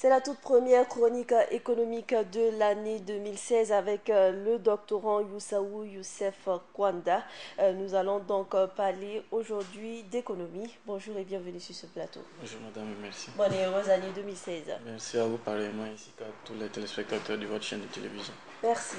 C'est la toute première chronique économique de l'année 2016 avec le doctorant Youssaou Youssef Kwanda. Nous allons donc parler aujourd'hui d'économie. Bonjour et bienvenue sur ce plateau. Bonjour madame, merci. Bonne et heureuse année 2016. Merci à vous pareillement ainsi qu'à tous les téléspectateurs de votre chaîne de télévision. Merci.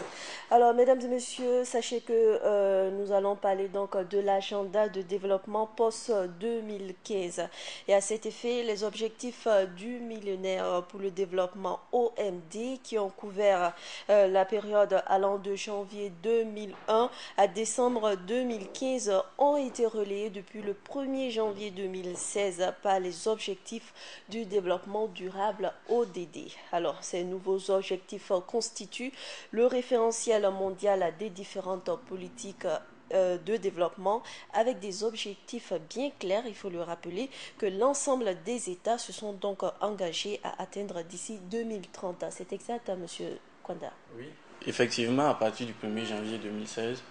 Alors, mesdames et messieurs, sachez que nous allons parler donc de l'agenda de développement post-2015. Et à cet effet, les objectifs du millénaire pour le développement OMD qui ont couvert la période allant de janvier 2001 à décembre 2015 ont été relayés depuis le 1er janvier 2016 par les objectifs du développement durable ODD. Alors, ces nouveaux objectifs constituent le référentiel mondial des différentes politiques de développement avec des objectifs bien clairs. Il faut le rappeler que l'ensemble des États se sont donc engagés à atteindre d'ici 2030. C'est exact, monsieur Kwanda? Oui, effectivement, à partir du 1er janvier 2016,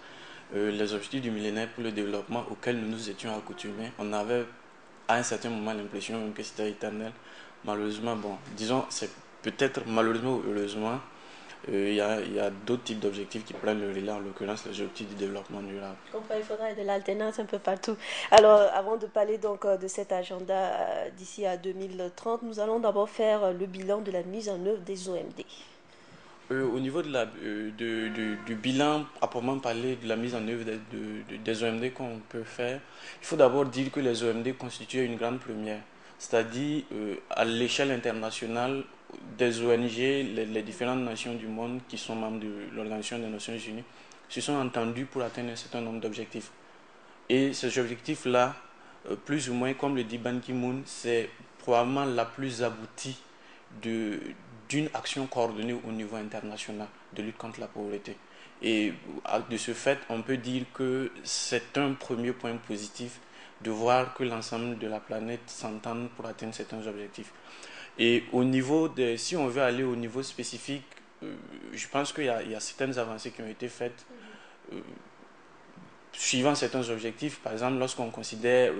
les objectifs du millénaire pour le développement auxquels nous nous étions accoutumés, on avait à un certain moment l'impression que c'était éternel. Malheureusement, bon, disons, c'est peut-être malheureusement ou heureusement, il y a d'autres types d'objectifs qui prennent le relais, en l'occurrence les objectifs du développement durable. Je comprends, il faudra de l'alternance un peu partout. Alors, avant de parler donc de cet agenda d'ici à 2030, nous allons d'abord faire le bilan de la mise en œuvre des OMD. Au niveau du bilan, à proprement parler de la mise en œuvre des OMD qu'on peut faire, il faut d'abord dire que les OMD constituent une grande première. C'est-à-dire, à l'échelle internationale, des ONG, les différentes nations du monde qui sont membres de l'Organisation des Nations Unies, se sont entendus pour atteindre un certain nombre d'objectifs. Et ces objectifs-là, plus ou moins, comme le dit Ban Ki-moon, c'est probablement la plus aboutie de, d'une action coordonnée au niveau international de lutte contre la pauvreté. Et de ce fait, on peut dire que c'est un premier point positif de voir que l'ensemble de la planète s'entend pour atteindre certains objectifs. Et au niveau de, si on veut aller au niveau spécifique, je pense qu'il y a certaines avancées qui ont été faites suivant certains objectifs. Par exemple, lorsqu'on considère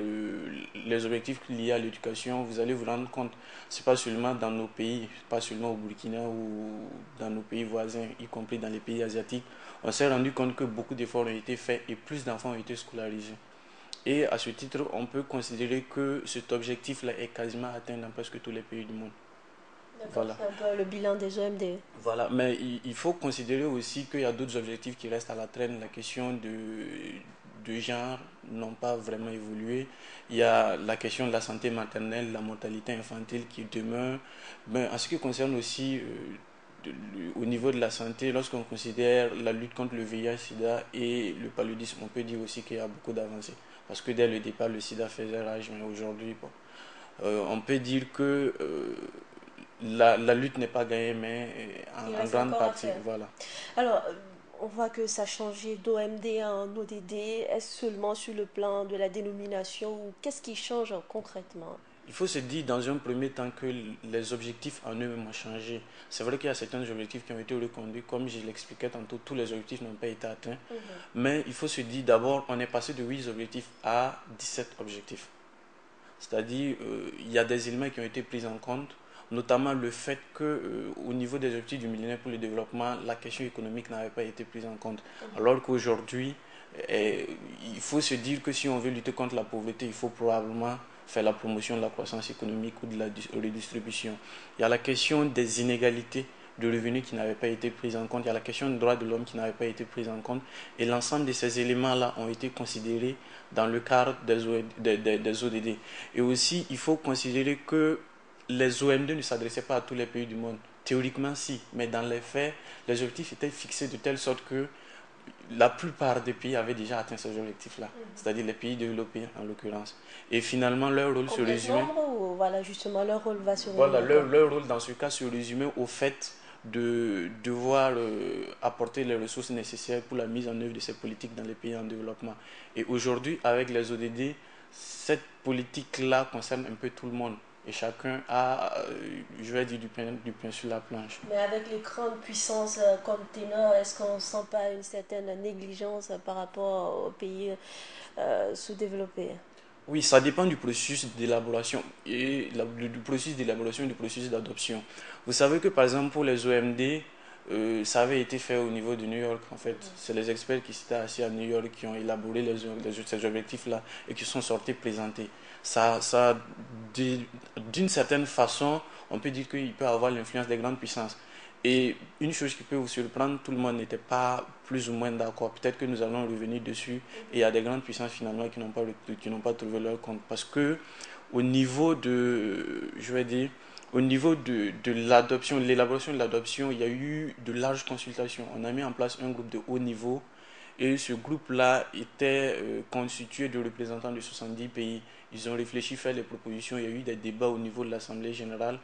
les objectifs liés à l'éducation, vous allez vous rendre compte, c'est pas seulement dans nos pays, pas seulement au Burkina ou dans nos pays voisins, y compris dans les pays asiatiques, on s'est rendu compte que beaucoup d'efforts ont été faits et plus d'enfants ont été scolarisés. Et à ce titre, on peut considérer que cet objectif-là est quasiment atteint dans presque tous les pays du monde. D'accord, Voilà. c'est un peu le bilan des OMD. Voilà, mais il faut considérer aussi qu'il y a d'autres objectifs qui restent à la traîne. La question de genre n'ont pas vraiment évolué. Il y a la question de la santé maternelle, la mortalité infantile qui demeure. Mais en ce qui concerne aussi au niveau de la santé, lorsqu'on considère la lutte contre le VIH-Sida et le paludisme, on peut dire aussi qu'il y a beaucoup d'avancées. Parce que dès le départ, le sida faisait rage, mais aujourd'hui, bon, on peut dire que la lutte n'est pas gagnée, mais Il en reste grande encore à partie, faire. voilà. Alors, on voit que ça a changé d'OMD en ODD. Est-ce seulement sur le plan de la dénomination ou qu'est-ce qui change concrètement? Il faut se dire dans un premier temps que les objectifs en eux-mêmes ont changé. C'est vrai qu'il y a certains objectifs qui ont été reconduits, comme je l'expliquais tantôt, tous les objectifs n'ont pas été atteints. Mais il faut se dire d'abord, on est passé de 8 objectifs à 17 objectifs. C'est-à-dire, il y a des éléments qui ont été pris en compte, notamment le fait qu'au niveau des objectifs du millénaire pour le développement, la question économique n'avait pas été prise en compte. Alors qu'aujourd'hui, il faut se dire que si on veut lutter contre la pauvreté, il faut probablement faire la promotion de la croissance économique ou de la redistribution. Il y a la question des inégalités de revenus qui n'avaient pas été prises en compte, il y a la question des droits de l'homme qui n'avait pas été prise en compte, et l'ensemble de ces éléments-là ont été considérés dans le cadre des ODD. Et aussi, il faut considérer que les OMD ne s'adressaient pas à tous les pays du monde. Théoriquement, si, mais dans les faits, les objectifs étaient fixés de telle sorte que la plupart des pays avaient déjà atteint ces objectifs-là, c'est-à-dire les pays développés en l'occurrence. Et finalement, leur rôle se Combien de résumait, membres ou voilà, justement, leur rôle va se voilà, réduire comme? leur rôle dans ce cas se résumait au fait de devoir apporter les ressources nécessaires pour la mise en œuvre de ces politiques dans les pays en développement. Et aujourd'hui, avec les ODD, cette politique-là concerne un peu tout le monde. Et chacun a, je vais dire, du pain sur la planche. Mais avec les grandes puissances comme ténor, est-ce qu'on ne sent pas une certaine négligence par rapport aux pays sous-développés? Oui, ça dépend du processus d'élaboration et du processus d'élaboration et du processus d'adoption. Vous savez que par exemple pour les OMD, ça avait été fait au niveau de New York en fait. C'est les experts qui s'étaient assis à New York qui ont élaboré ces objectifs-là et qui sont sortis présentés. Ça, d'une certaine façon, on peut dire qu'il peut avoir l'influence des grandes puissances. Et une chose qui peut vous surprendre, tout le monde n'était pas plus ou moins d'accord. Peut-être que nous allons revenir dessus. Et il y a des grandes puissances finalement qui n'ont pas trouvé leur compte. Parce que au niveau de, je vais dire, au niveau de l'adoption, de l'élaboration de l'adoption, il y a eu de larges consultations. On a mis en place un groupe de haut niveau et ce groupe-là était constitué de représentants de 70 pays. Ils ont réfléchi, fait des propositions. Il y a eu des débats au niveau de l'Assemblée générale.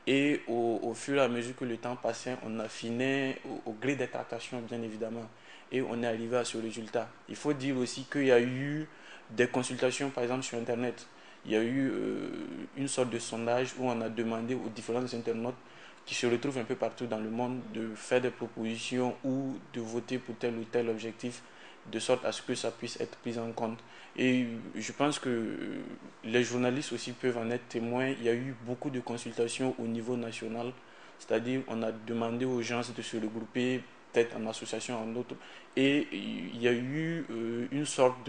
Et au fur et à mesure que le temps passait, on affinait au gré des tractations, bien évidemment. Et on est arrivé à ce résultat. Il faut dire aussi qu'il y a eu des consultations, par exemple, sur Internet. Il y a eu une sorte de sondage où on a demandé aux différents internautes qui se retrouvent un peu partout dans le monde de faire des propositions ou de voter pour tel ou tel objectif de sorte à ce que ça puisse être pris en compte. Et je pense que les journalistes aussi peuvent en être témoins. Il y a eu beaucoup de consultations au niveau national, c'est-à-dire on a demandé aux gens de se regrouper, peut-être en association, en autre, et il y a eu une sorte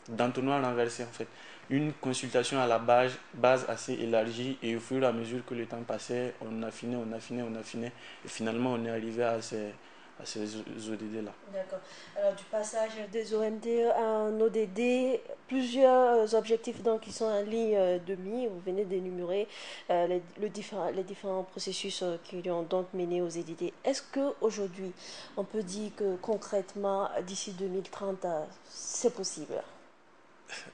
d'entonnoir renversé en fait. Une consultation à la base assez élargie et au fur et à mesure que le temps passait, on affinait et finalement on est arrivé à ces ODD-là. D'accord. Alors, du passage des OMD à un ODD, plusieurs objectifs donc, qui sont en ligne de mire, vous venez d'énumérer les différents processus qui ont donc mené aux EDD. Est-ce qu'aujourd'hui, on peut dire que concrètement, d'ici 2030, c'est possible?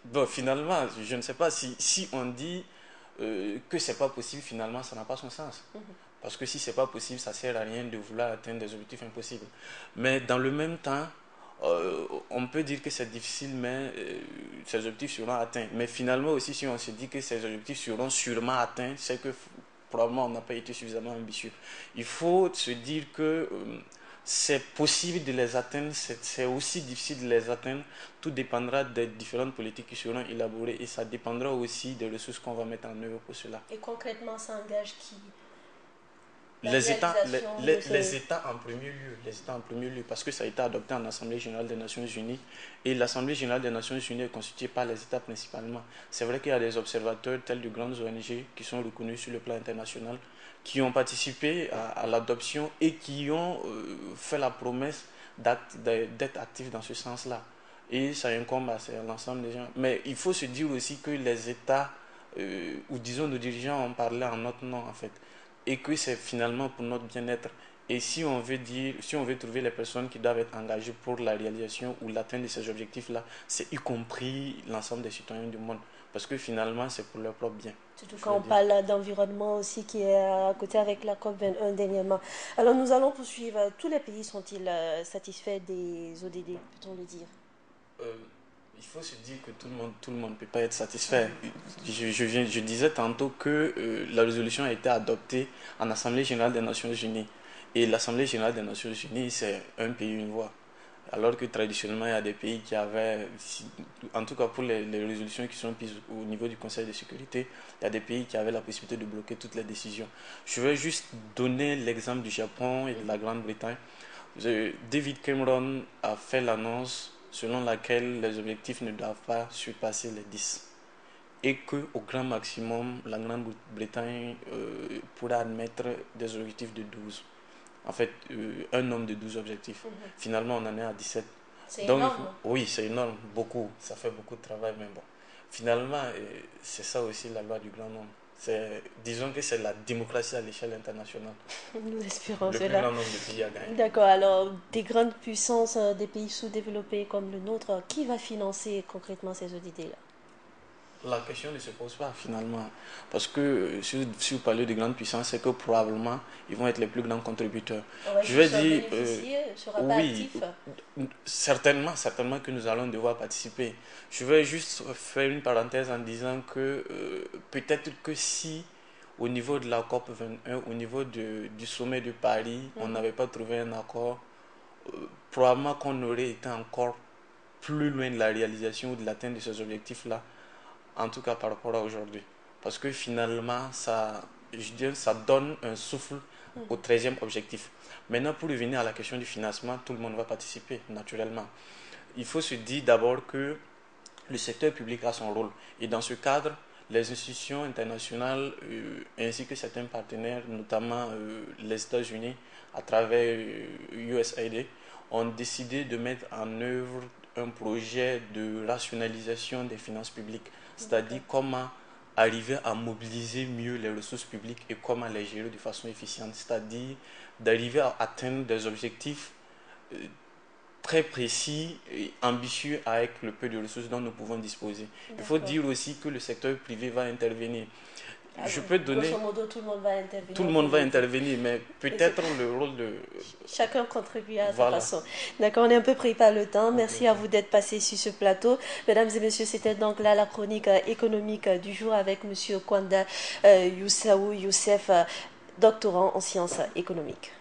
Bon, finalement, je ne sais pas si on dit que c'est pas possible, finalement, ça n'a pas son sens. Parce que si c'est pas possible, ça sert à rien de vouloir atteindre des objectifs impossibles. Mais dans le même temps, on peut dire que c'est difficile, mais ces objectifs seront atteints. Mais finalement aussi, si on se dit que ces objectifs seront sûrement atteints, c'est que probablement on n'a pas été suffisamment ambitieux. Il faut se dire que c'est possible de les atteindre, c'est aussi difficile de les atteindre. Tout dépendra des différentes politiques qui seront élaborées et ça dépendra aussi des ressources qu'on va mettre en œuvre pour cela. Et concrètement, ça engage qui? La Les États, réalisation de ces... les États en premier lieu, les États en premier lieu, parce que ça a été adopté en Assemblée générale des Nations Unies et l'Assemblée générale des Nations Unies est constituée par les États principalement. C'est vrai qu'il y a des observateurs tels de grandes ONG qui sont reconnus sur le plan international, qui ont participé à l'adoption et qui ont fait la promesse d'être actifs dans ce sens-là. Et ça incombe à l'ensemble des gens. Mais il faut se dire aussi que les États, ou disons nos dirigeants, ont parlé en notre nom en fait et que c'est finalement pour notre bien-être. Et si on veut trouver les personnes qui doivent être engagées pour la réalisation ou l'atteinte de ces objectifs-là, c'est y compris l'ensemble des citoyens du monde. Parce que finalement, c'est pour leur propre bien. Surtout quand on parle d'environnement aussi qui est à côté avec la COP 21 dernièrement. Alors nous allons poursuivre. Tous les pays sont-ils satisfaits des ODD, peut-on le dire? Euh, il faut se dire que tout le monde ne peut pas être satisfait. Je disais tantôt que la résolution a été adoptée en Assemblée générale des Nations Unies. Et l'Assemblée générale des Nations Unies, c'est un pays, une voix. Alors que traditionnellement, il y a des pays qui avaient, en tout cas pour les résolutions qui sont prises au niveau du Conseil de sécurité, il y a des pays qui avaient la possibilité de bloquer toutes les décisions. Je vais juste donner l'exemple du Japon et de la Grande-Bretagne. David Cameron a fait l'annonce selon laquelle les objectifs ne doivent pas surpasser les 10 et qu'au grand maximum, la Grande-Bretagne pourra admettre des objectifs de 12. En fait, un nombre de 12 objectifs. Finalement, on en est à 17. C'est Donc, énorme. oui, c'est énorme, beaucoup. Ça fait beaucoup de travail, mais bon. Finalement, c'est ça aussi la loi du grand nombre. Disons que c'est la démocratie à l'échelle internationale. Nous espérons Le plus cela. grand nombre de pays a gagné. D'accord, alors des grandes puissances, des pays sous-développés comme le nôtre, qui va financer concrètement ces ODD-là? La question ne se pose pas finalement. Parce que si vous parlez de grandes puissances, c'est que probablement ils vont être les plus grands contributeurs. On va Je vais juste en dire, bénéficier, ne sera pas oui, actif. certainement que nous allons devoir participer. Je vais juste faire une parenthèse en disant que peut-être que si au niveau de la COP 21, au niveau du sommet de Paris, on n'avait pas trouvé un accord, probablement qu'on aurait été encore plus loin de la réalisation ou de l'atteinte de ces objectifs-là en tout cas par rapport à aujourd'hui. Parce que finalement, je dirais, ça donne un souffle au 13e objectif. Maintenant, pour revenir à la question du financement, tout le monde va participer, naturellement. Il faut se dire d'abord que le secteur public a son rôle. Et dans ce cadre, les institutions internationales ainsi que certains partenaires, notamment les États-Unis, à travers USAID, ont décidé de mettre en œuvre un projet de rationalisation des finances publiques, c'est-à-dire comment arriver à mobiliser mieux les ressources publiques et comment les gérer de façon efficiente, c'est-à-dire d'arriver à atteindre des objectifs euh, très précis et ambitieux avec le peu de ressources dont nous pouvons disposer. Il faut D'accord. dire aussi que le secteur privé va intervenir. Ah, Je peux donner, grosso modo, tout le monde va tout intervenir, le vous monde va voulez dire. intervenir, mais Et c'est- peut-être le rôle de... Chacun contribue à sa Voilà. façon. D'accord, on est un peu pris par le temps. Merci à Complètement. vous d'être passé sur ce plateau. Mesdames et messieurs, c'était donc là la chronique économique du jour avec Monsieur Kwanda Youssaou Youssef, doctorant en sciences économiques.